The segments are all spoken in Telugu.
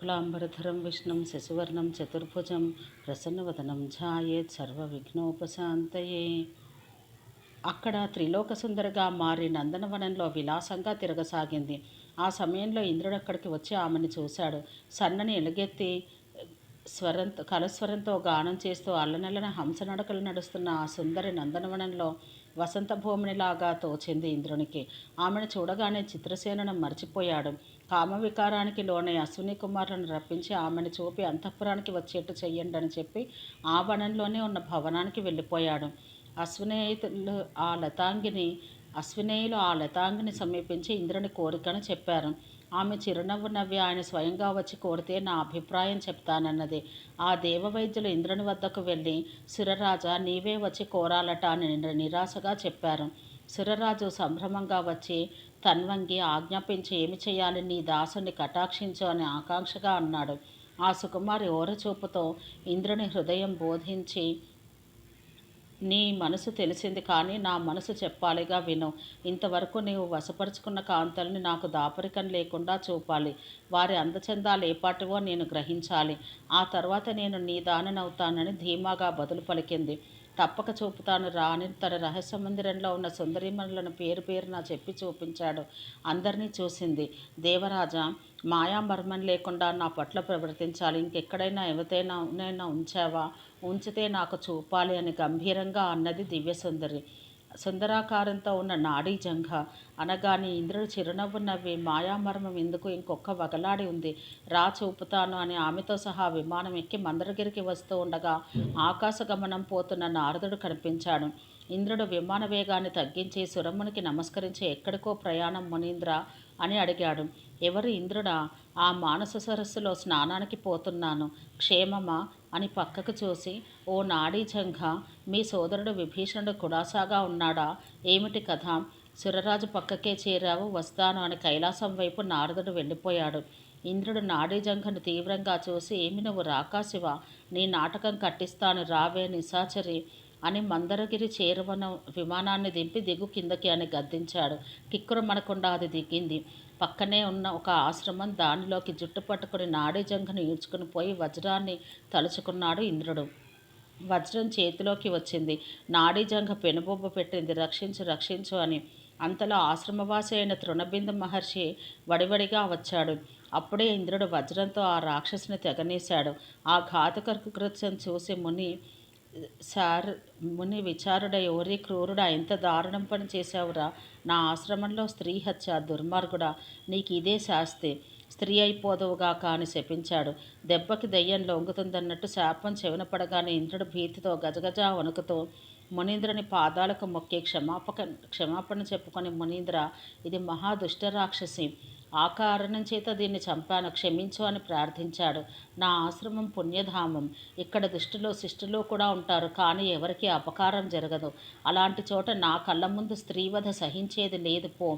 శుక్లాంబరధరం విష్ణుం శశివర్ణం చతుర్భుజం ప్రసన్నవదనం ఝాయేత్ సర్వవిఘ్నోపశాంతయే. అక్కడ త్రిలోక సుందరిగా మారి నందనవనంలో విలాసంగా తిరగసాగింది. ఆ సమయంలో ఇంద్రుడు అక్కడికి వచ్చి ఆమెను చూశాడు. సన్నని ఎలుగెత్తి కలస్వరంతో గానం చేస్తూ అల్లనల్లన హంసనడకలు నడుస్తున్న ఆ సుందరి నందనవనంలో వసంత భూమినిలాగా తోచింది ఇంద్రునికి. ఆమెను చూడగానే చిత్రసేనను మర్చిపోయాడు. కామవికారానికి లోనై అశ్విని కుమారులను రప్పించి ఆమెను చూపి అంతఃపురానికి వచ్చేట్టు చెయ్యండి అని చెప్పి ఆ వనంలోనే ఉన్న భవనానికి వెళ్ళిపోయాడు. అశ్వినేయులు ఆ లతాంగిని సమీపించి ఇంద్రుని కోరికను చెప్పారు. ఆమె చిరునవ్వు నవ్వి ఆయన స్వయంగా వచ్చి కోరితే నా అభిప్రాయం చెప్తానన్నది. ఆ దేవవైద్యులు ఇంద్రుని వద్దకు వెళ్ళి సురరాజా నీవే వచ్చి కోరాలట అని నిరాశగా చెప్పారు. సురరాజు సంభ్రమంగా వచ్చి తన్వంగి ఆజ్ఞాపించి ఏమి చేయాలి, నీ దాసుని కటాక్షించు అని ఆకాంక్షగా అన్నాడు. ఆ సుకుమారి ఓరచూపుతో ఇంద్రుని హృదయం బోధించి నీ మనసు తెలిసింది కానీ నా మనసు చెప్పాలిగా విను. ఇంతవరకు నీవు వశపరుచుకున్న కాంతల్ని నాకు దాపరికం లేకుండా చూపాలి. వారి అందచందాలు ఏపాటివో నేను గ్రహించాలి. ఆ తర్వాత నేను నీ దాననవుతానని ధీమాగా బదులు పలికింది. తప్పక చూపుతాను రా అని తన రహస్య మందిరంలో ఉన్న సుందరీమణులను పేరు పేరున చెప్పి చూపించాడు. అందరినీ చూసింది. దేవరాజా మాయామర్మం లేకుండా నా పట్ల ప్రవర్తించాలి. ఇంకెక్కడైనా ఎవరినైనా ఉంచావా? ఉంచితే నాకు చూపాలి అని గంభీరంగా అన్నది దివ్యసుందరి. సుందరాకారంతో ఉన్న నాడీ జంఘ అనగానే ఇంద్రుడు చిరునవ్వు నవ్వి మాయామర్మం ఎందుకు, ఇంకొక వగలాడి ఉంది, రా చూపుతాను అని ఆమెతో సహా విమానం ఎక్కి మందరగిరికి వస్తూ ఉండగా ఆకాశగమనం పోతున్న నారదుడు కనిపించాడు. ఇంద్రుడు విమాన వేగాన్ని తగ్గించి సురమునికి నమస్కరించి ఎక్కడికో ప్రయాణం మునీంద్ర అని అడిగాడు. ఎవరు? ఇంద్రుడా? ఆ మానస సరస్సులో స్నానానికి పోతున్నాను. క్షేమమా అని పక్కకు చూసి, ఓ నాడీ జంఘ, మీ సోదరుడు విభీషణుడు కుడాసాగా ఉన్నాడా? ఏమిటి కథ? సురరాజు పక్కకే చేరావు, వస్తాను అని కైలాసం వైపు నారదుడు వెళ్ళిపోయాడు. ఇంద్రుడు నాడీ జంఘను తీవ్రంగా చూసి, ఏమి నువ్వు రాకాసివా? నీ నాటకం కట్టిస్తాను, రావే నిశాచరి అని మందరగిరి చేరువన విమానాన్ని దింపి దిగు కిందకి అని గద్దించాడు. కిక్కురమనకుండా అది దిగింది. పక్కనే ఉన్న ఒక ఆశ్రమం, దానిలోకి జుట్టు పట్టుకుని నాడీ జంఘను ఈడ్చుకుని పోయి వజ్రాన్ని తలుచుకున్నాడు ఇంద్రుడు. వజ్రం చేతిలోకి వచ్చింది. నాడీ జంఘ పెనుబొబ్బ పెట్టింది, రక్షించు రక్షించు అని. అంతలో ఆశ్రమవాసి అయిన తృణబిందు మహర్షి వడివడిగా వచ్చాడు. అప్పుడే ఇంద్రుడు వజ్రంతో ఆ రాక్షసుని తెగనేశాడు. ఆ ఘాతుక కృత్యం చూసి ముని విచారుడై, ఓరి క్రూరుడా, ఎంత దారుణం పని చేశావురా? నా ఆశ్రమంలో స్త్రీ హత్య, దుర్మార్గుడా, నీకు ఇదే శాస్తి, స్త్రీ అయిపోదువుగా అని శపించాడు. దెబ్బకి దెయ్యం లొంగుతుందన్నట్టు శాపం చెవిన పడగానే ఇంద్రుడు భీతితో గజగజ వణుకుతూ మునీంద్రుని పాదాలకు మొక్కి క్షమాపణ చెప్పుకొని, మునీంద్ర, ఇది మహాదుష్ట రాక్షసి, ఆ కారణం చేత దీన్ని చంపాను, క్షమించు అని ప్రార్థించాడు. నా ఆశ్రమం పుణ్యధామం. ఇక్కడ దుష్టులు శిష్టులు కూడా ఉంటారు, కానీ ఎవరికీ అపకారం జరగదు. అలాంటి చోట నా కళ్ళ ముందు స్త్రీవధ సహించేది లేదు, పో,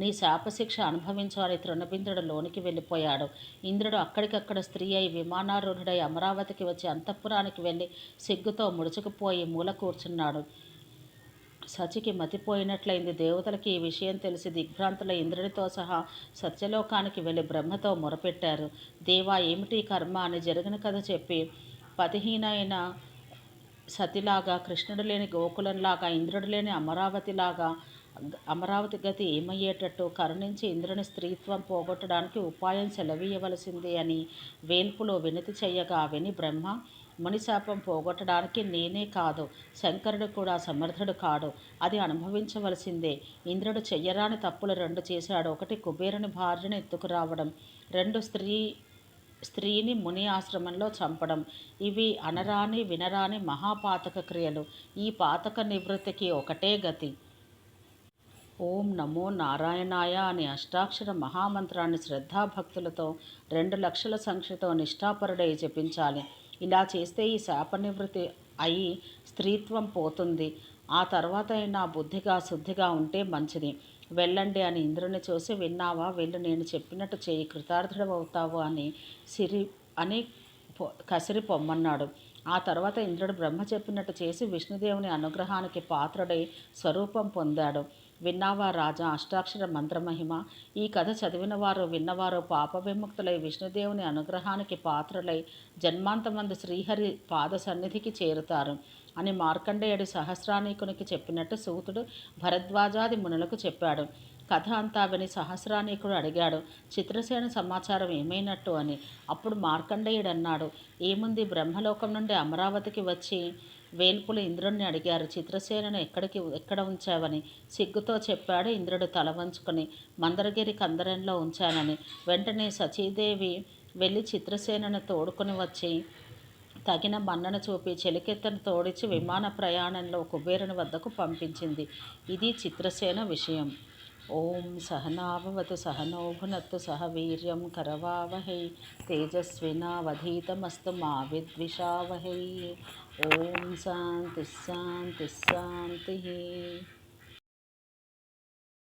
నీ శాపశిక్ష అనుభవించు అని తృణబిందుడు లోనికి వెళ్ళిపోయాడు. ఇంద్రుడు అక్కడికక్కడ స్త్రీ అయి విమానారూఢుడై అమరావతికి వచ్చి అంతఃపురానికి వెళ్ళి సిగ్గుతో ముడుచుకుపోయి మూల కూర్చున్నాడు. సచికి మతిపోయినట్లయింది. దేవతలకి ఈ విషయం తెలిసి దిగ్భ్రాంతుల ఇంద్రుడితో సహా సత్యలోకానికి వెళ్ళి బ్రహ్మతో మొరపెట్టారు. దేవా, ఏమిటి కర్మ అని జరిగిన కథ చెప్పి, పతిహీనైన సతిలాగా, కృష్ణుడు లేని గోకులంలాగా, ఇంద్రుడు లేని అమరావతి గతి ఏమయ్యేటట్టు కరుణించి ఇంద్రుని స్త్రీత్వం పోగొట్టడానికి ఉపాయం సెలవీయవలసింది అని వేల్పులో వినతి చెయ్యగా విని బ్రహ్మ, మునిశాపం పోగొట్టడానికి నేనే కాదు, శంకరుడు కూడా సమర్థుడు కాడు, అది అనుభవించవలసిందే. ఇంద్రుడు చెయ్యరాని తప్పులు 2 చేశాడు. ఒకటి, కుబేరుని భార్యను ఎత్తుకురావడం. 2, స్త్రీని ముని ఆశ్రమంలో చంపడం. ఇవి అనరాని వినరాని మహాపాతక క్రియలు. ఈ పాతక నివృత్తికి ఒకటే గతి. ఓం నమో నారాయణాయ అని అష్టాక్షర మహామంత్రాన్ని శ్రద్ధాభక్తులతో 2 లక్షల సంఖ్యతో నిష్ఠాపరుడై జపించాలి. ఇలా చేస్తే ఈ శాప నివృత్తి అయి స్త్రీత్వం పోతుంది. ఆ తర్వాత అయినా బుద్ధిగా శుద్ధిగా ఉంటే మంచిది. వెళ్ళండి అని ఇంద్రుని చూసి, విన్నావా, వెళ్ళు, నేను చెప్పినట్టు చేయి, కృతార్థుడవుతావు అని కసిరి పొమ్మన్నాడు. ఆ తర్వాత ఇంద్రుడు బ్రహ్మ చెప్పినట్టు చేసి విష్ణుదేవుని అనుగ్రహానికి పాత్రుడై స్వరూపం పొందాడు. విన్నావా రాజా అష్టాక్షర మంత్రమహిమ? ఈ కథ చదివిన వారు విన్నవారు పాప విముక్తులై విష్ణుదేవుని అనుగ్రహానికి పాత్రులై జన్మాంతమందు శ్రీహరి పాద సన్నిధికి చేరుతారు అని మార్కండేయుడు సహస్రానీకునికి చెప్పినట్టు సూతుడు భరద్వాజాది మునులకు చెప్పాడు. కథ అంతా విని సహస్రానీకుడు అడిగాడు, చిత్రసేన సమాచారం ఏమైనట్టు అని. అప్పుడు మార్కండేయుడు అన్నాడు, ఏముంది, బ్రహ్మలోకం నుండి అమరావతికి వచ్చి వేల్పులు ఇంద్రుణ్ణి అడిగారు, చిత్రసేనను ఎక్కడ ఉంచావని. సిగ్గుతో చెప్పాడు ఇంద్రుడు తల వంచుకొని, మందరగిరి కందరంలో ఉంచానని. వెంటనే సచీదేవి వెళ్ళి చిత్రసేనను తోడుకొని వచ్చి తగిన మన్నన చూపి చెలికెత్తను తోడిచి విమాన ప్రయాణంలో కుబేరుని వద్దకు పంపించింది. ఇది చిత్రసేన విషయం. ఓం సహనాభవతు సహనో భునత్తు సహ వీర్యం కరవావహై తేజస్వినావధీతమస్తు మా విద్విషావహై. ఓం శాంతి శాంతి శాంతి.